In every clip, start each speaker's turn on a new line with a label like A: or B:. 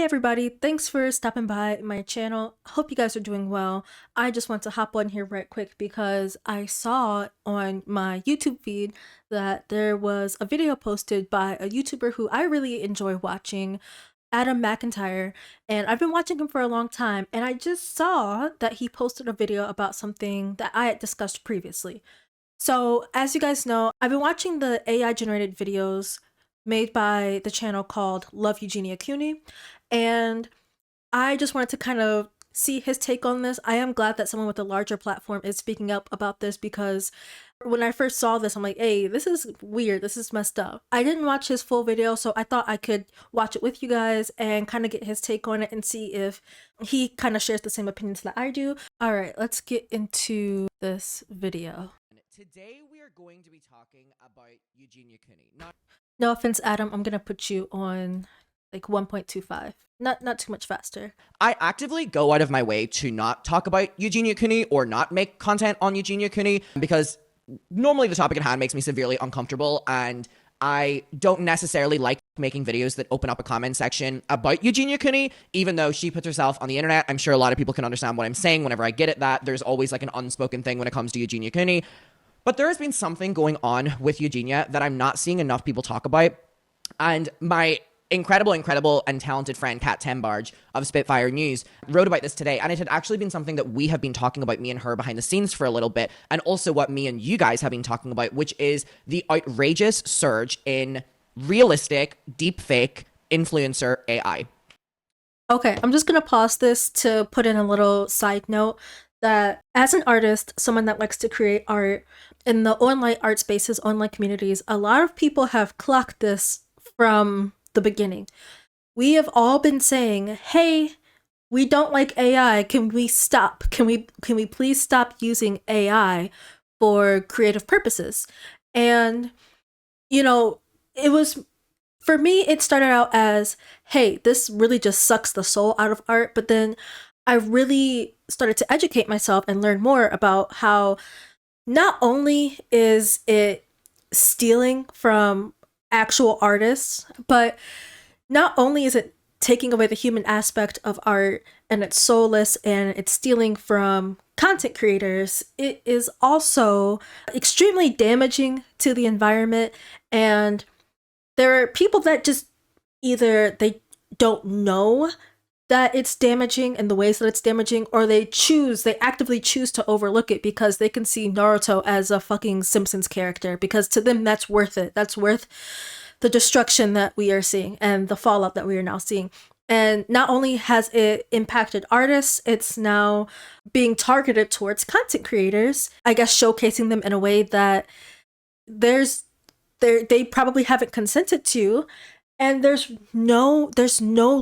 A: Hey everybody, thanks for stopping by my channel. Hope you guys are doing well. I just want to hop on here right quick because I saw on my YouTube feed that there was a video posted by a YouTuber who I really enjoy watching, Adam McIntyre, and I've been watching him for a long time, and I just saw that he posted a video about something that I had discussed previously. So, as you guys know, I've been watching the AI generated videos made by the channel called Love Eugenia Cooney, and I just wanted to kind of see his take on this. I am glad that someone with a larger platform is speaking up about this because when I first saw this, I'm like, hey, this is weird. This is messed up. I didn't watch his full video, so I thought I could watch it with you guys and kind of get his take on it and see if he kind of shares the same opinions that I do. All right, let's get into this video.
B: Today we are going to be talking about Eugenia Cooney.
A: No offense, Adam, I'm gonna put you on like 1.25. Not too much faster.
B: I actively go out of my way to not talk about Eugenia Cooney or not make content on Eugenia Cooney because normally the topic at hand makes me severely uncomfortable, and I don't necessarily like making videos that open up a comment section about Eugenia Cooney, even though she puts herself on the internet. I'm sure a lot of people can understand what I'm saying whenever I get at that. There's always like an unspoken thing when it comes to Eugenia Cooney. But there has been something going on with Eugenia that I'm not seeing enough people talk about. And my incredible and talented friend, Kat Tembarge of Spitfire News, wrote about this today. And it had actually been something that we have been talking about, me and her, behind the scenes for a little bit. And also what me and you guys have been talking about, which is the outrageous surge in realistic, deepfake influencer AI.
A: Okay, I'm just gonna pause this to put in a little side note that as an artist, someone that likes to create art in the online art spaces, online communities, a lot of people have clocked this from the beginning. We have all been saying, hey, we don't like AI. Can we stop? Can we please stop using AI for creative purposes? And, you know, it was, for me, it started out as, hey, this really just sucks the soul out of art. But then I really started to educate myself and learn more about how not only is it stealing from actual artists, but not only is it taking away the human aspect of art and it's soulless and it's stealing from content creators, it is also extremely damaging to the environment. And there are people that just either they don't know that it's damaging in the ways that it's damaging, or they actively choose to overlook it because they can see Naruto as a fucking Simpsons character, because to them that's worth it. That's worth the destruction that we are seeing and the fallout that we are now seeing. And not only has it impacted artists, it's now being targeted towards content creators, I guess showcasing them in a way that they probably haven't consented to. And there's no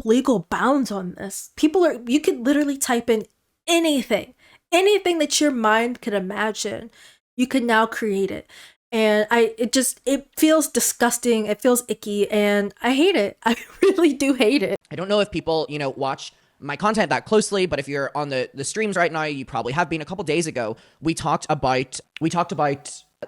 A: legal bounds on this. You could literally type in anything that your mind could imagine. You could now create it. And it feels disgusting. It feels icky, and I hate it. I really do hate it.
B: I don't know if people, watch my content that closely, but if you're on the streams right now, you probably have been. A couple days ago, we talked about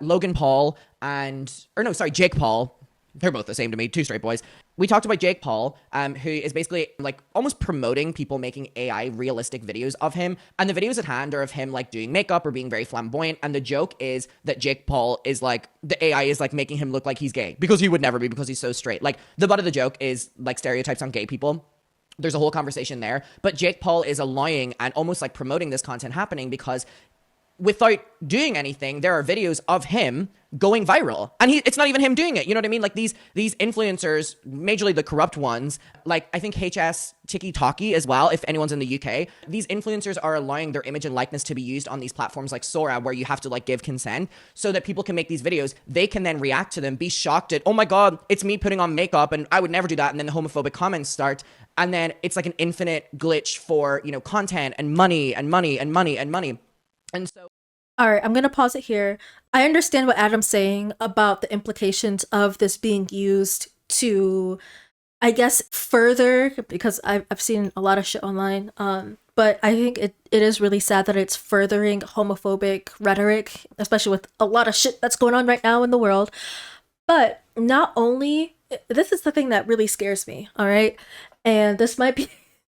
B: Logan Paul Jake Paul. They're both the same to me, two straight boys. We talked about Jake Paul, who is basically like almost promoting people making AI realistic videos of him. And the videos at hand are of him like doing makeup or being very flamboyant. And the joke is that Jake Paul is like, the AI is like making him look like he's gay, because he would never be, because he's so straight. Like the butt of the joke is like stereotypes on gay people. There's a whole conversation there. But Jake Paul is allowing and almost like promoting this content happening because without doing anything, there are videos of him going viral. And it's not even him doing it. You know what I mean? Like these influencers, majorly the corrupt ones, like I think HS Tiki Talkie as well, if anyone's in the UK, these influencers are allowing their image and likeness to be used on these platforms like Sora, where you have to like give consent so that people can make these videos. They can then react to them, be shocked at, oh my God, it's me putting on makeup and I would never do that. And then the homophobic comments start. And then it's like an infinite glitch for, content and money and money and money and money. And so,
A: all right, I'm going to pause it here. I understand what Adam's saying about the implications of this being used to, I guess, further, because I've seen a lot of shit online, but I think it is really sad that it's furthering homophobic rhetoric, especially with a lot of shit that's going on right now in the world. But not only, this is the thing that really scares me, all right? And this might be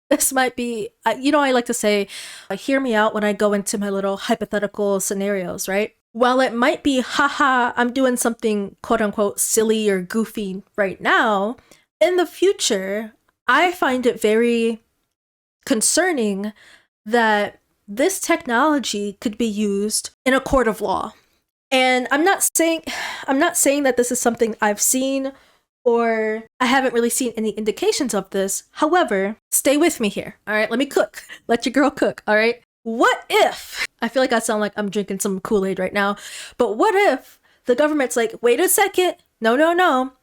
A: this might be I like to say, hear me out when I go into my little hypothetical scenarios, right? While it might be, haha, I'm doing something quote unquote silly or goofy right now, in the future, I find it very concerning that this technology could be used in a court of law. And I'm not saying that this is something I've seen or I haven't really seen any indications of this. However, stay with me here. All right, let me cook. Let your girl cook, all right? What if, I feel like I sound like I'm drinking some Kool-Aid right now, but what if the government's like, wait a second, no, no, no.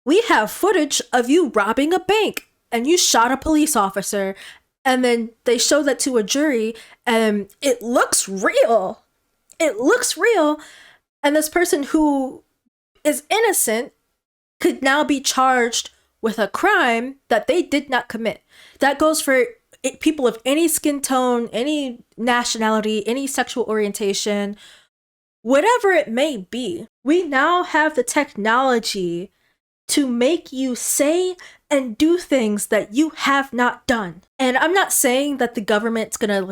A: We have footage of you robbing a bank and you shot a police officer. And then they show that to a jury and it looks real. It looks real. And this person who is innocent could now be charged with a crime that they did not commit. That goes for people of any skin tone, any nationality, any sexual orientation, whatever it may be. We now have the technology to make you say and do things that you have not done. And I'm not saying that the government's gonna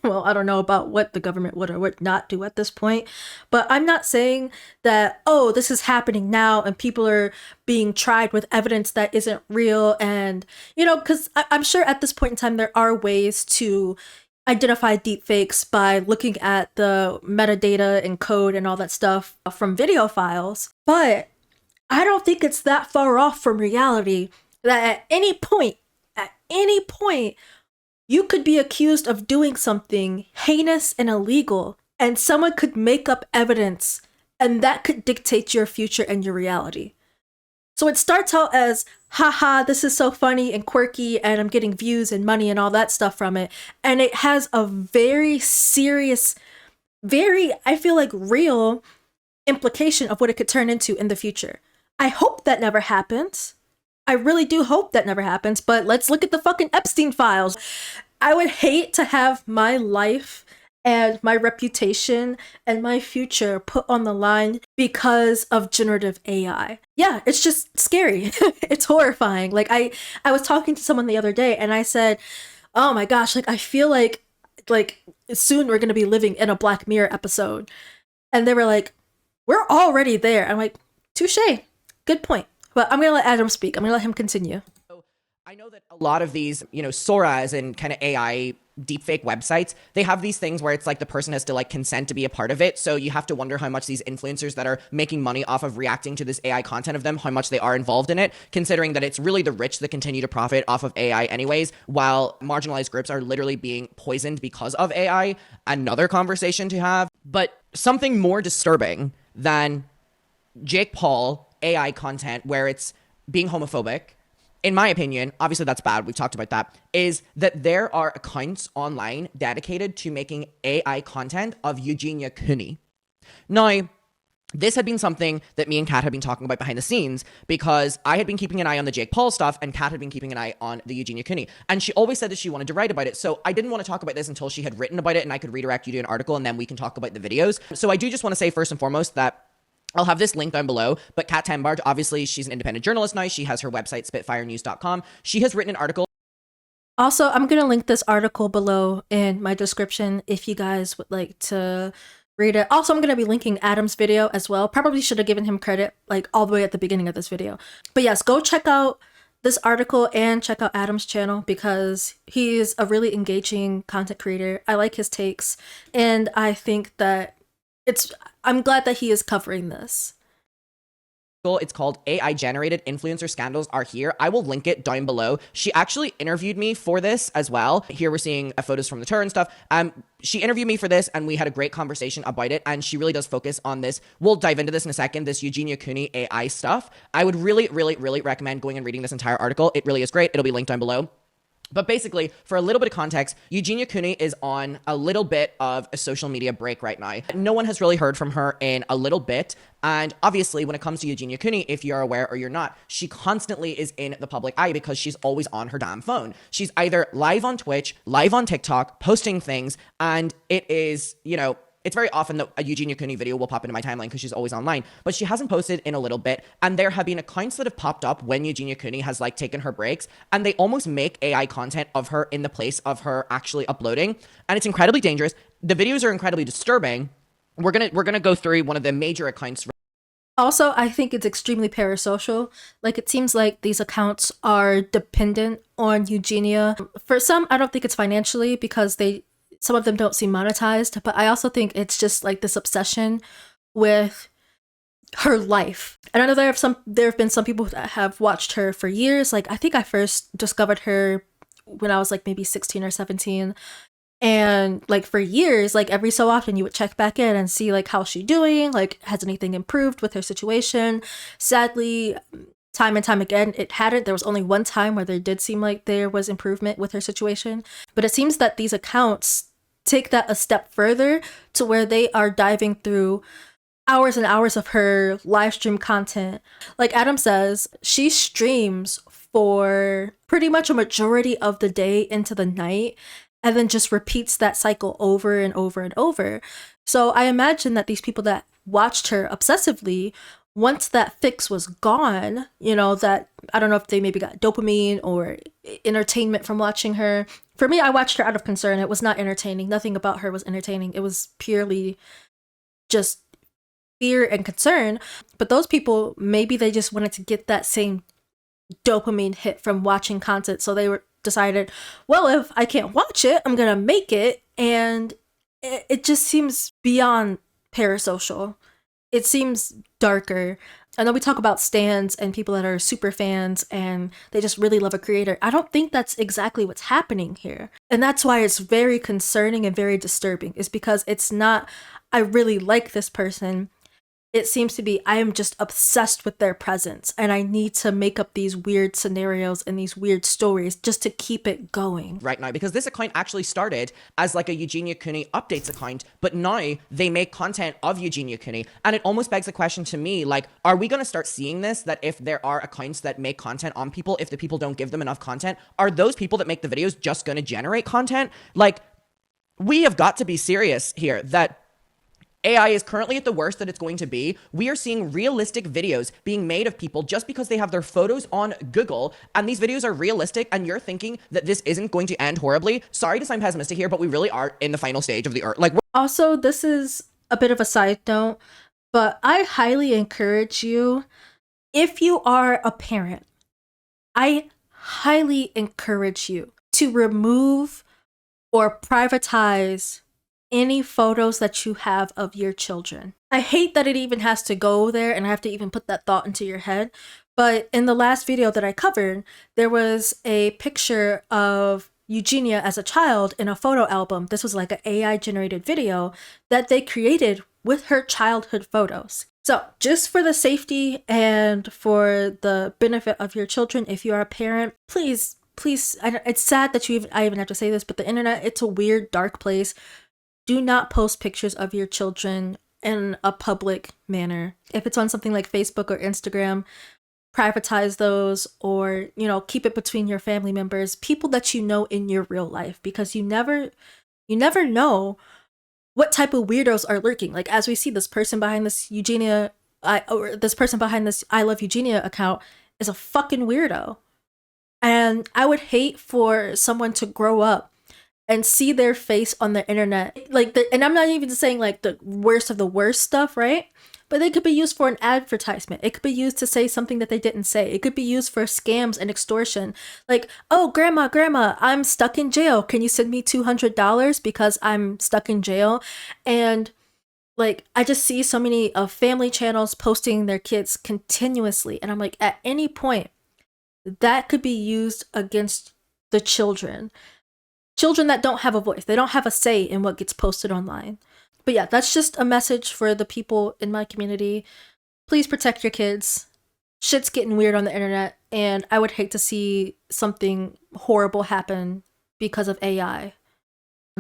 A: I don't know about what the government would or would not do at this point, but I'm not saying that, oh, this is happening now and people are being tried with evidence that isn't real. And, because I'm sure at this point in time, there are ways to identify deepfakes by looking at the metadata and code and all that stuff from video files. But I don't think it's that far off from reality that at any point, you could be accused of doing something heinous and illegal, and someone could make up evidence, and that could dictate your future and your reality. So it starts out as, haha, this is so funny and quirky, and I'm getting views and money and all that stuff from it. And it has a very serious, very, I feel like, real implication of what it could turn into in the future. I hope that never happens. I really do hope that never happens, but let's look at the fucking Epstein files. I would hate to have my life and my reputation and my future put on the line because of generative AI. Yeah, it's just scary. It's horrifying. I was talking to someone the other day and I said, oh my gosh, I feel like soon we're going to be living in a Black Mirror episode. And they were like, we're already there. I'm like, touche. Good point. But I'm going to let Adam speak. I'm going to let him continue.
B: So I know that a lot of these, Soras and kind of AI deepfake websites, they have these things where it's like the person has to consent to be a part of it. So you have to wonder how much these influencers that are making money off of reacting to this AI content of them, how much they are involved in it, considering that it's really the rich that continue to profit off of AI anyways, while marginalized groups are literally being poisoned because of AI. Another conversation to have. But something more disturbing than Jake Paul AI content where it's being homophobic, in my opinion, obviously that's bad, we've talked about that, is that there are accounts online dedicated to making AI content of Eugenia Cooney. Now, this had been something that me and Kat had been talking about behind the scenes because I had been keeping an eye on the Jake Paul stuff and Kat had been keeping an eye on the Eugenia Cooney. And she always said that she wanted to write about it. So I didn't want to talk about this until she had written about it and I could redirect you to an article and then we can talk about the videos. So I do just want to say first and foremost that I'll have this link down below, but Kat Tenbarge, obviously she's an independent journalist now. She has her website, spitfirenews.com. She has written an article.
A: Also, I'm going to link this article below in my description if you guys would like to read it. Also, I'm going to be linking Adam's video as well. Probably should have given him credit all the way at the beginning of this video. But yes, go check out this article and check out Adam's channel because he's a really engaging content creator. I like his takes and I think that I'm glad that he is covering this.
B: It's called AI Generated Influencer Scandals Are Here. I will link it down below. She actually interviewed me for this as well. Here we're seeing photos from the tour and stuff. She interviewed me for this and we had a great conversation about it. And she really does focus on this. We'll dive into this in a second, this Eugenia Cooney AI stuff. I would really, really, really recommend going and reading this entire article. It really is great. It'll be linked down below. But basically, for a little bit of context, Eugenia Cooney is on a little bit of a social media break right now. No one has really heard from her in a little bit. And obviously, when it comes to Eugenia Cooney, if you're aware or you're not, she constantly is in the public eye because she's always on her damn phone. She's either live on Twitch, live on TikTok, posting things, and it is, it's very often that a Eugenia Cooney video will pop into my timeline because she's always online, but she hasn't posted in a little bit. And there have been accounts that have popped up when Eugenia Cooney has like taken her breaks, and they almost make AI content of her in the place of her actually uploading. And it's incredibly dangerous. The videos are incredibly disturbing. We're gonna go through one of the major accounts.
A: Also, I think it's extremely parasocial. Like, it seems like these accounts are dependent on Eugenia. For some, I don't think it's financially because some of them don't seem monetized, but I also think it's just like this obsession with her life. And I know there have been some people that have watched her for years. Like, I think I first discovered her when I was like maybe 16 or 17. And like for years, like every so often you would check back in and see like how's she doing, like has anything improved with her situation. Sadly, time and time again, it hadn't. There was only one time where there did seem like there was improvement with her situation. But it seems that these accounts take that a step further to where they are diving through hours and hours of her live stream content. Like Adam says, she streams for pretty much a majority of the day into the night, and then just repeats that cycle over and over and over. So I imagine that these people that watched her obsessively, once that fix was gone, that I don't know if they maybe got dopamine or entertainment from watching her. For me, I watched her out of concern. It was not entertaining. Nothing about her was entertaining. It was purely just fear and concern. But those people, maybe they just wanted to get that same dopamine hit from watching content. So they decided, well, if I can't watch it, I'm gonna make it. And it just seems beyond parasocial. It seems darker. I know we talk about stans and people that are super fans and they just really love a creator. I don't think that's exactly what's happening here. And that's why it's very concerning and very disturbing, is because it's not, I really like this person. It seems to be, I am just obsessed with their presence and I need to make up these weird scenarios and these weird stories just to keep it going.
B: Right now, because this account actually started as like a Eugenia Cooney updates account, but now they make content of Eugenia Cooney. And it almost begs the question to me, like, are we going to start seeing this, that if there are accounts that make content on people, if the people don't give them enough content, are those people that make the videos just going to generate content? Like, we have got to be serious here that AI is currently at the worst that it's going to be. We are seeing realistic videos being made of people just because they have their photos on Google, and these videos are realistic, and you're thinking that this isn't going to end horribly. Sorry to sound pessimistic here, but we really are in the final stage of the earth. Like,
A: also, this is a bit of a side note, but I highly encourage you, if you are a parent, I highly encourage you to remove or privatize any photos that you have of your children. I hate that it even has to go there and I have to even put that thought into your head. But in the last video that I covered, there was a picture of Eugenia as a child in a photo album. This was like an AI generated video that they created with her childhood photos. So just for the safety and for the benefit of your children, if you are a parent, please, it's sad that I even have to say this, but the internet, it's a weird, dark place. Do not post pictures of your children in a public manner. If it's on something like Facebook or Instagram, privatize those, or, keep it between your family members, people that you know in your real life, because you never know what type of weirdos are lurking. Like, as we see, this person behind this this person behind this I Love Eugenia account is a fucking weirdo. And I would hate for someone to grow up and see their face on the internet. And I'm not even saying like the worst of the worst stuff, right? But they could be used for an advertisement. It could be used to say something that they didn't say. It could be used for scams and extortion. Like, oh, grandma, I'm stuck in jail. Can you send me $200 because I'm stuck in jail? And like, I just see so many of family channels posting their kids continuously. And I'm like, at any point, that could be used against the children. Children that don't have a voice. They don't have a say in what gets posted online. But yeah, that's just a message for the people in my community. Please protect your kids. Shit's getting weird on the internet, and I would hate to see something horrible happen because of AI.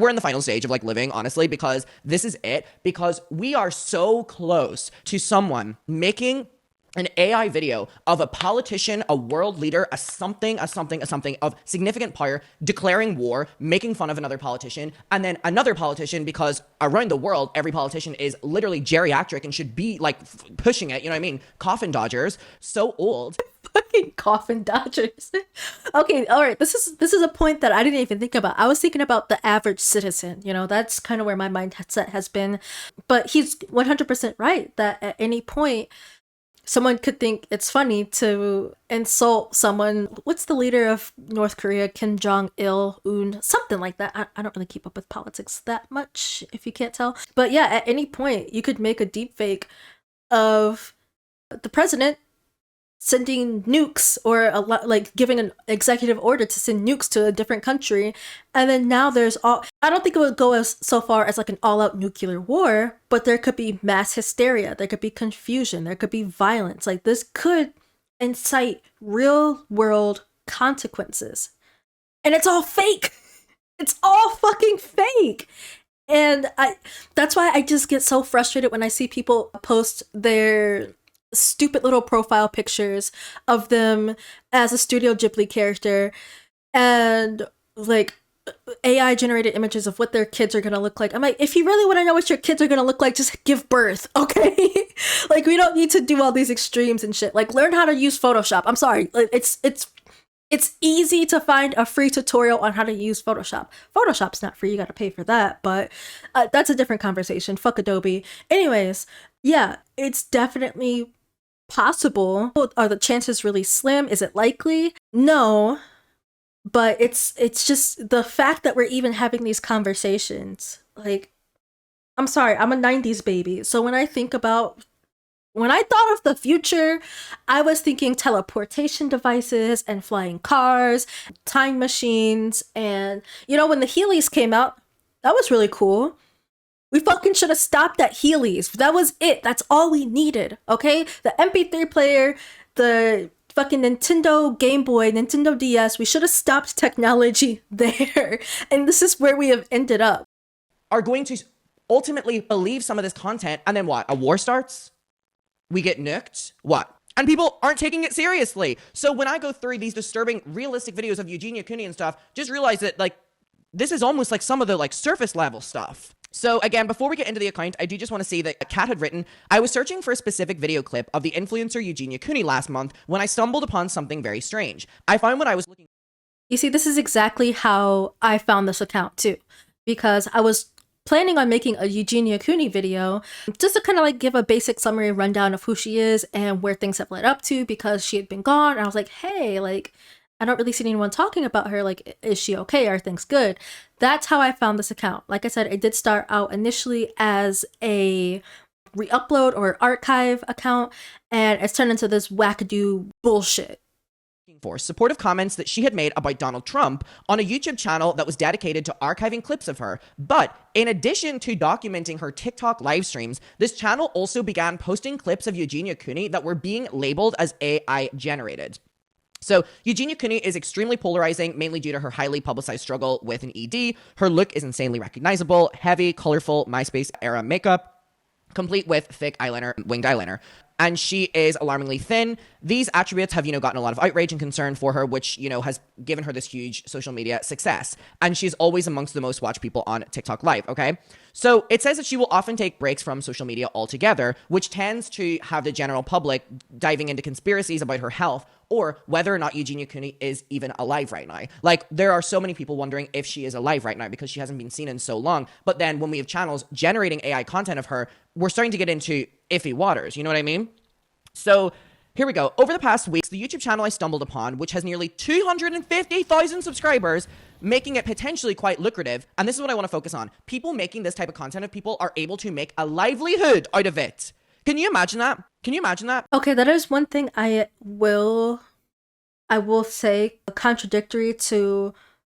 B: we're in the final stage of like living, honestly, because this is it. Because we are so close to someone making an AI video of a politician, a world leader, a something of significant power declaring war, making fun of another politician, and then another politician, because around the world, every politician is literally geriatric and should be like pushing it, you know what I mean? Coffin dodgers, so old.
A: Fucking coffin dodgers. Okay, all right. This is a point that I didn't even think about. I was thinking about the average citizen. You know, that's kind of where my mindset has been. But he's 100% right that at any point someone could think it's funny to insult someone. What's the leader of North Korea? Kim Jong-il, something like that. I don't really keep up with politics that much, if you can't tell. But yeah, at any point, you could make a deep fake of the president sending nukes, or like giving an executive order to send nukes to a different country, and then now there's all, I don't think it would go as so far as like an all-out nuclear war, but there could be mass hysteria, there could be confusion, there could be violence. Like, this could incite real world consequences, and it's all fake. It's all fucking fake. And that's why I just get so frustrated when I see people post their stupid little profile pictures of them as a Studio Ghibli character, and like AI generated images of what their kids are gonna look like. I'm like, if you really want to know what your kids are gonna look like, just give birth, okay? Like, we don't need to do all these extremes and shit. Like, learn how to use Photoshop. I'm sorry, it's easy to find a free tutorial on how to use Photoshop. Photoshop's not free, you gotta pay for that, but that's a different conversation. Fuck Adobe. Anyways, yeah, it's definitely possible. Are the chances really slim? Is it likely? No. But it's just the fact that we're even having these conversations. Like, I'm sorry, I'm a 90s baby. So when I thought of the future, I was thinking teleportation devices and flying cars, time machines, and you know, when the Heelys came out, that was really cool. We fucking should have stopped at Heelys. That was it. That's all we needed, okay? The MP3 player, the fucking Nintendo Game Boy, Nintendo DS, we should have stopped technology there. And this is where we have ended up.
B: Are going to ultimately believe some of this content, and then what? A war starts? We get nuked? What? And people aren't taking it seriously. So when I go through these disturbing, realistic videos of Eugenia Cooney and stuff, just realize that, like, this is almost like some of the, like, surface level stuff. So again, before we get into the account, I do just want to say that Kat had written, I was searching for a specific video clip of the influencer Eugenia Cooney last month when I stumbled upon something very strange. I found what I was looking.
A: You see, this is exactly how I found this account too, because I was planning on making a Eugenia Cooney video just to kind of like give a basic summary rundown of who she is and where things have led up to, because she had been gone. And I was like, hey, like, I don't really see anyone talking about her. Like, is she okay? Are things good? That's how I found this account. Like I said, it did start out initially as a re-upload or archive account, and it's turned into this wackadoo bullshit.
B: For supportive comments that she had made about Donald Trump on a YouTube channel that was dedicated to archiving clips of her. But in addition to documenting her TikTok live streams, this channel also began posting clips of Eugenia Cooney that were being labeled as AI generated. So Eugenia Cooney is extremely polarizing, mainly due to her highly publicized struggle with an ED. Her look is insanely recognizable, heavy, colorful MySpace era makeup, complete with thick eyeliner, winged eyeliner. And she is alarmingly thin. These attributes have, gotten a lot of outrage and concern for her, which, has given her this huge social media success. And she's always amongst the most watched people on TikTok Live, okay? So it says that she will often take breaks from social media altogether, which tends to have the general public diving into conspiracies about her health or whether or not Eugenia Cooney is even alive right now. Like, there are so many people wondering if she is alive right now because she hasn't been seen in so long. But then when we have channels generating AI content of her, we're starting to get into iffy waters. You know what I mean? So here we go. Over the past weeks, the YouTube channel I stumbled upon, which has nearly 250,000 subscribers, making it potentially quite lucrative. And this is what I want to focus on. People making this type of content of people are able to make a livelihood out of it. Can you imagine that? Can you imagine that?
A: Okay, that is one thing I will say contradictory to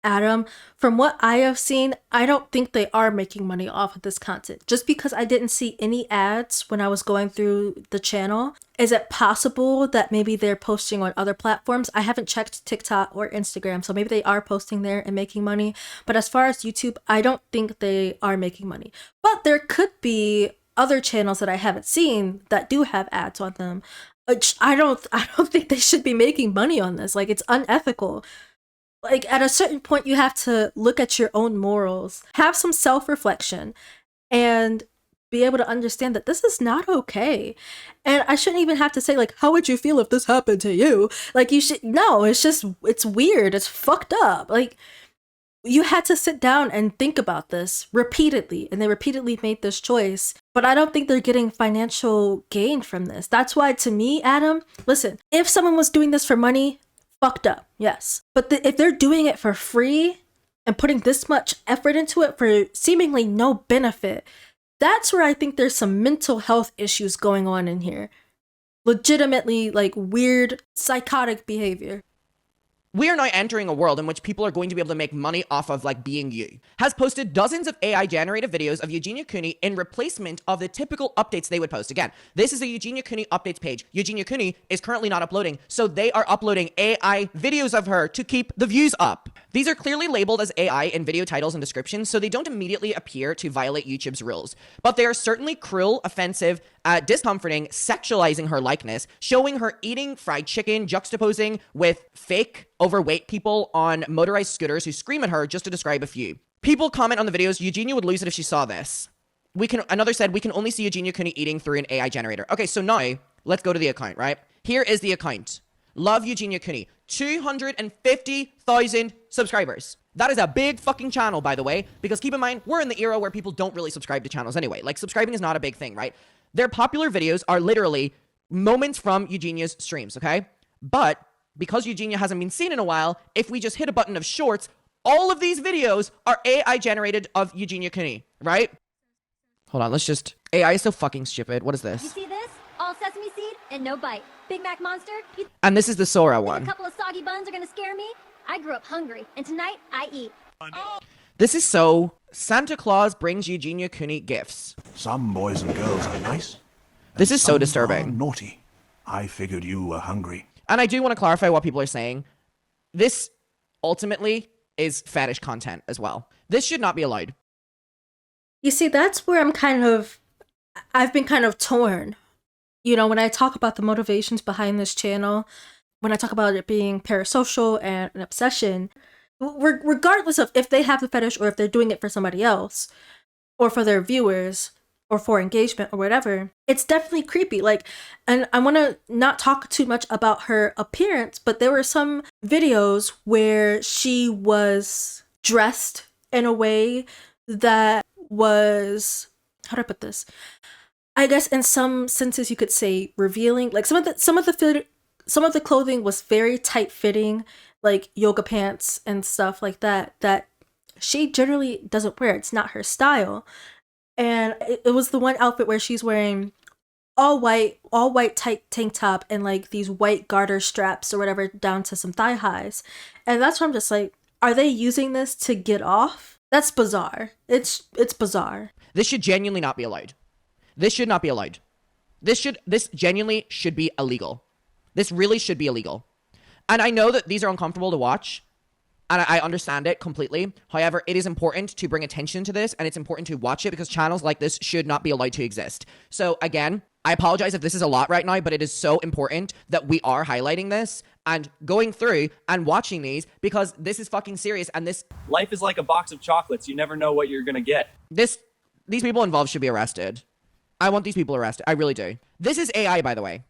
A: Adam. From what I have seen, I don't think they are making money off of this content. Just because I didn't see any ads when I was going through the channel, is it possible that maybe they're posting on other platforms? I haven't checked TikTok or Instagram, so maybe they are posting there and making money. But as far as YouTube, I don't think they are making money. But there could be other channels that I haven't seen that do have ads on them. Which I don't think they should be making money on this. Like, it's unethical. Like, at a certain point you have to look at your own morals, have some self-reflection, and be able to understand that this is not okay. And I shouldn't even have to say, like, how would you feel if this happened to you? Like, you should, no, it's just, it's weird, it's fucked up. Like, you had to sit down and think about this repeatedly, and they repeatedly made this choice. But I don't think they're getting financial gain from this. That's why, to me, Adam, listen, if someone was doing this for money, fucked up, yes. But if they're doing it for free and putting this much effort into it for seemingly no benefit, that's where I think there's some mental health issues going on in here. Legitimately, like, weird, psychotic behavior.
B: We are now entering a world in which people are going to be able to make money off of, like, being you. Has posted dozens of AI generated videos of Eugenia Cooney in replacement of the typical updates they would post. Again, this is a Eugenia Cooney updates page. Eugenia Cooney is currently not uploading, so they are uploading AI videos of her to keep the views up. These are clearly labeled as AI in video titles and descriptions, so they don't immediately appear to violate YouTube's rules. But they are certainly cruel, offensive, discomforting, sexualizing her likeness, showing her eating fried chicken, juxtaposing with fake overweight people on motorized scooters who scream at her, just to describe a few. People comment on the videos, Eugenia would lose it if she saw this. Another said, we can only see Eugenia Cooney eating through an AI generator. Okay, so now, let's go to the account, right? Here is the account. Love Eugenia Cooney. 250,000 subscribers. That is a big fucking channel, by the way, because keep in mind, we're in the era where people don't really subscribe to channels anyway. Like, subscribing is not a big thing, right? Their popular videos are literally moments from Eugenia's streams, okay? But because Eugenia hasn't been seen in a while, if we just hit a button of shorts, all of these videos are AI generated of Eugenia Cooney, right? Hold on, let's just... AI is so fucking stupid. What is
C: You
B: this?
C: see this? All sesame seed and no bite. Big Mac monster? You
B: And this is the Sora
C: think
B: one.
C: a couple of soggy buns are gonna scare me? I grew up hungry, and tonight I eat.
B: This is so... Santa Claus brings Eugenia Cooney gifts.
D: Some boys and girls are nice.
B: This is so
D: Some are
B: disturbing.
D: naughty. I figured you were hungry.
B: And I do want to clarify what people are saying. This ultimately is fetish content as well. This should not be allowed.
A: You see, that's where I've been kind of torn. You know, when I talk about the motivations behind this channel, when I talk about it being parasocial and an obsession, regardless of if they have the fetish or if they're doing it for somebody else, or for their viewers, or for engagement or whatever, it's definitely creepy. Like, and I want to not talk too much about her appearance, but there were some videos where she was dressed in a way that was, how do I put this? I guess in some senses you could say revealing. Like, some of the clothing was very tight fitting, like yoga pants and stuff like that, that she generally doesn't wear. It's not her style. And it was the one outfit where she's wearing all white tight tank top and like these white garter straps or whatever down to some thigh highs. And that's why I'm just like, are they using this to get off? That's bizarre. It's bizarre.
B: This should genuinely not be allowed. This should not be allowed. This genuinely should be illegal. This really should be illegal. And I know that these are uncomfortable to watch, and I understand it completely. However, it is important to bring attention to this, and it's important to watch it because channels like this should not be allowed to exist. So again, I apologize if this is a lot right now, but it is so important that we are highlighting this and going through and watching these because this is fucking serious. And
E: Life is like a box of chocolates. You never know what you're gonna get.
B: these people involved should be arrested. I want these people arrested. I really do. This is AI, by the way.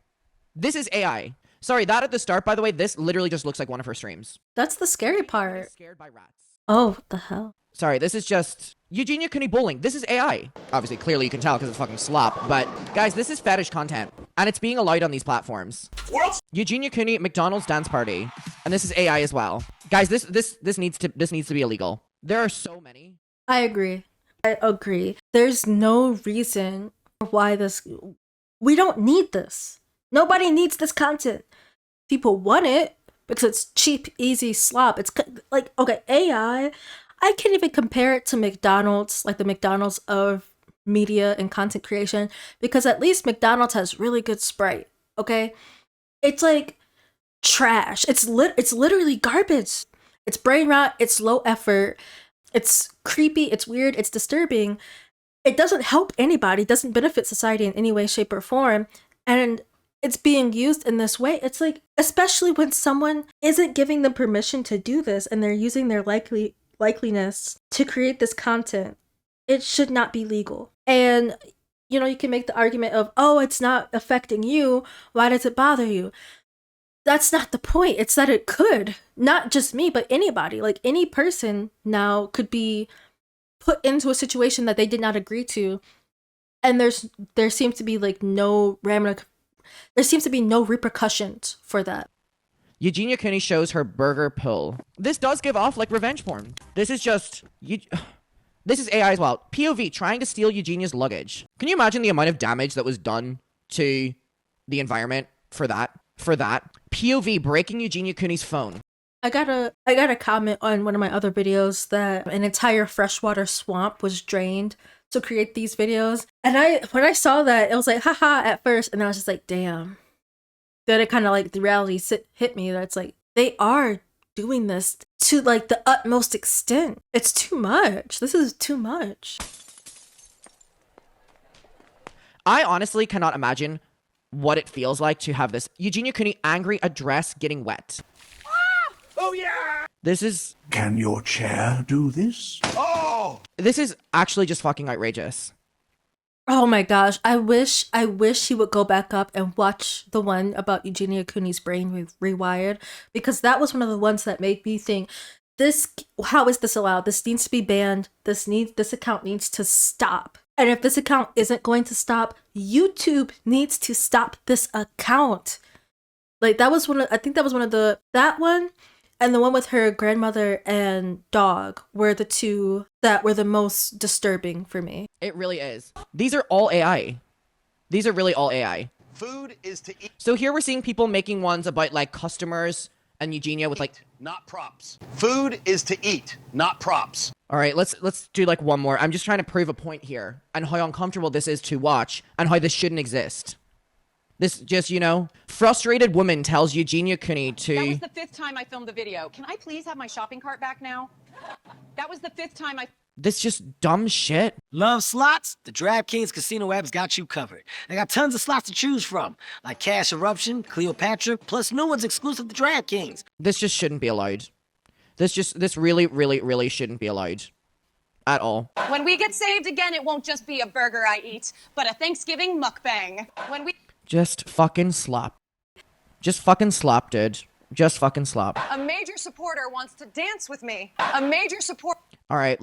B: This is AI. Sorry, that at the start, by the way, this literally just looks like one of her streams.
A: That's the scary part.
B: Scared by rats.
A: Oh, what the hell?
B: Sorry, this is just Eugenia Cooney bowling. This is AI. Obviously, clearly you can tell because it's fucking slop. But guys, this is fetish content, and it's being allowed on these platforms. Eugenia Cooney McDonald's dance party, and this is AI as well. Guys, this needs to be illegal. There are so many.
A: I agree. There's no reason why we don't need this. Nobody needs this content. People want it because it's cheap, easy slop. It's like, okay, AI, I can't even compare it to McDonald's, like the McDonald's of media and content creation, because at least McDonald's has really good Sprite, okay? It's like trash. It's literally garbage. It's brain rot, it's low effort, it's creepy, it's weird, it's disturbing. It doesn't help anybody, doesn't benefit society in any way, shape, or form. And it's being used in this way. It's like, especially when someone isn't giving them permission to do this and they're using their likeliness to create this content, it should not be legal. And you can make the argument of, oh, it's not affecting you, why does it bother you? That's not the point. It's that it could. Not just me, but anybody. Like, any person now could be put into a situation that they did not agree to, and there seems to be like no repercussions for that.
B: Eugenia Cooney shows her burger pull. This does give off like revenge porn. This is just this is AI as well. POV trying to steal Eugenia's luggage. Can you imagine the amount of damage that was done to the environment for that? POV breaking Eugenia Cooney's phone.
A: I got a comment on one of my other videos that an entire freshwater swamp was drained to create these videos. And when I saw that, it was like, haha, at first. And I was just like, damn. Then it kind of like the reality hit me that it's like, they are doing this to like the utmost extent. It's too much. This is too much.
B: I honestly cannot imagine what it feels like to have this Eugenia Cooney angry at dress getting wet.
F: Oh yeah!
B: This is...
D: Can your chair do this?
F: Oh!
B: This is actually just fucking outrageous.
A: Oh my gosh, I wish he would go back up and watch the one about Eugenia Cooney's brain rewired, because that was one of the ones that made me think, how is this allowed? This needs to be banned. This account needs to stop. And if this account isn't going to stop, YouTube needs to stop this account. Like, that was one of that one and the one with her grandmother and dog were the two that were the most disturbing for me.
B: It really is. These are all AI. These are really all AI.
F: Food is to eat.
B: So here we're seeing people making ones about like customers and Eugenia with like...
F: Not props. Food is to eat, not props.
B: All right, let's do like one more. I'm just trying to prove a point here and how uncomfortable this is to watch and how this shouldn't exist. This just, frustrated woman tells Eugenia Cooney to...
G: That was the 5th time I filmed the video. Can I please have my shopping cart back now? That was the 5th time I...
B: This just dumb shit.
H: Love slots? The DraftKings Casino app's got you covered. They got tons of slots to choose from, like Cash Eruption, Cleopatra, plus new ones exclusive to DraftKings.
B: This just shouldn't be allowed. This really, really, really shouldn't be allowed. At all.
G: When we get saved again, it won't just be a burger I eat, but a Thanksgiving mukbang. When we...
B: Just fucking slap. Just fucking slap, dude. Just fucking slap.
G: A major supporter wants to dance with me. A major support...
B: All right,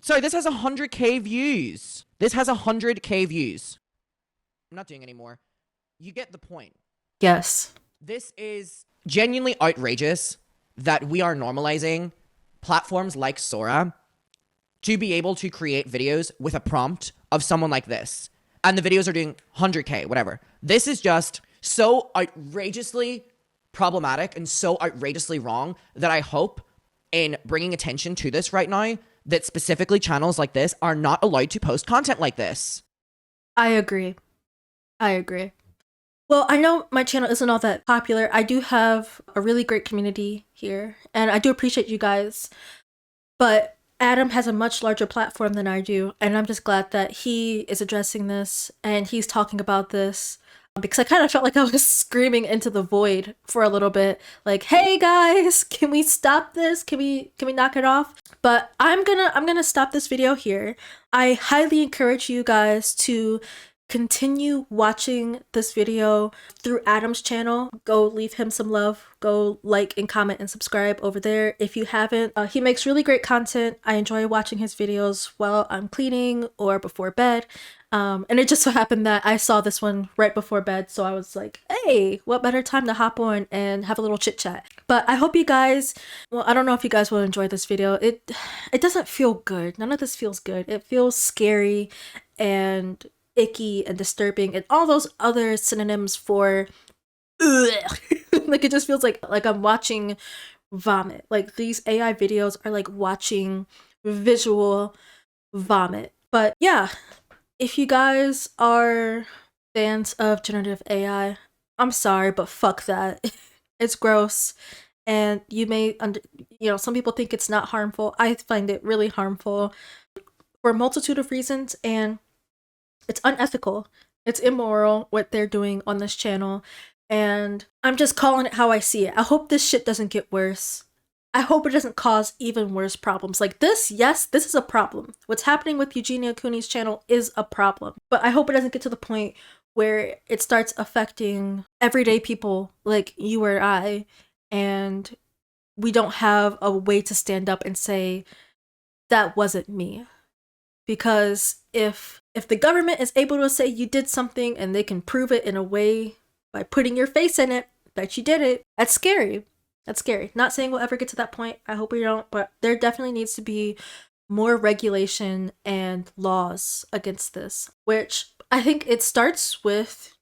B: sorry, this has 100k views. This has 100k views. I'm not doing any more. You get the point.
A: Yes.
B: This is genuinely outrageous that we are normalizing platforms like Sora to be able to create videos with a prompt of someone like this. And the videos are doing 100k, whatever. This is just so outrageously problematic and so outrageously wrong that I hope in bringing attention to this right now that specifically channels like this are not allowed to post content like this.
A: I agree. Well, I know my channel isn't all that popular. I do have a really great community here, and I do appreciate you guys. But Adam has a much larger platform than I do, and I'm just glad that he is addressing this and he's talking about this. Because I kind of felt like I was screaming into the void for a little bit, like, "Hey guys, can we stop this? Can we knock it off?" But I'm gonna stop this video here. I highly encourage you guys to continue watching this video through Adam's channel. Go leave him some love. Go like and comment and subscribe over there if you haven't. He makes really great content. I enjoy watching his videos while I'm cleaning or before bed. And it just so happened that I saw this one right before bed, so I was like, hey, what better time to hop on and have a little chit chat. But I hope you guys, well, I don't know if you guys will enjoy this video. It doesn't feel good. None of this feels good. It feels scary and icky and disturbing and all those other synonyms for ugh. Like, it just feels like I'm watching vomit. Like, these AI videos are like watching visual vomit. But yeah, if you guys are fans of generative AI, I'm sorry, but fuck that. It's gross. And you may, some people think it's not harmful. I find it really harmful for a multitude of reasons, and it's unethical. It's immoral what they're doing on this channel, and I'm just calling it how I see it. I hope this shit doesn't get worse. I hope it doesn't cause even worse problems. Like this, yes, this is a problem. What's happening with Eugenia Cooney's channel is a problem. But I hope it doesn't get to the point where it starts affecting everyday people like you or I, and we don't have a way to stand up and say, that wasn't me. Because if the government is able to say you did something and they can prove it in a way by putting your face in it that you did it, that's scary. That's scary. Not saying we'll ever get to that point. I hope we don't, but there definitely needs to be more regulation and laws against this, which I think it starts with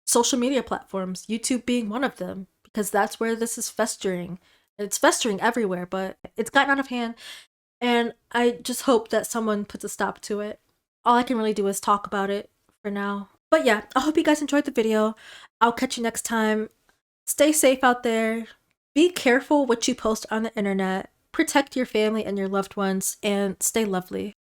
A: social media platforms, YouTube being one of them, because that's where this is festering. It's festering everywhere, but it's gotten out of hand, and I just hope that someone puts a stop to it. All I can really do is talk about it for now. But yeah, I hope you guys enjoyed the video. I'll catch you next time. Stay safe out there. Be careful what you post on the internet. Protect your family and your loved ones, and stay lovely.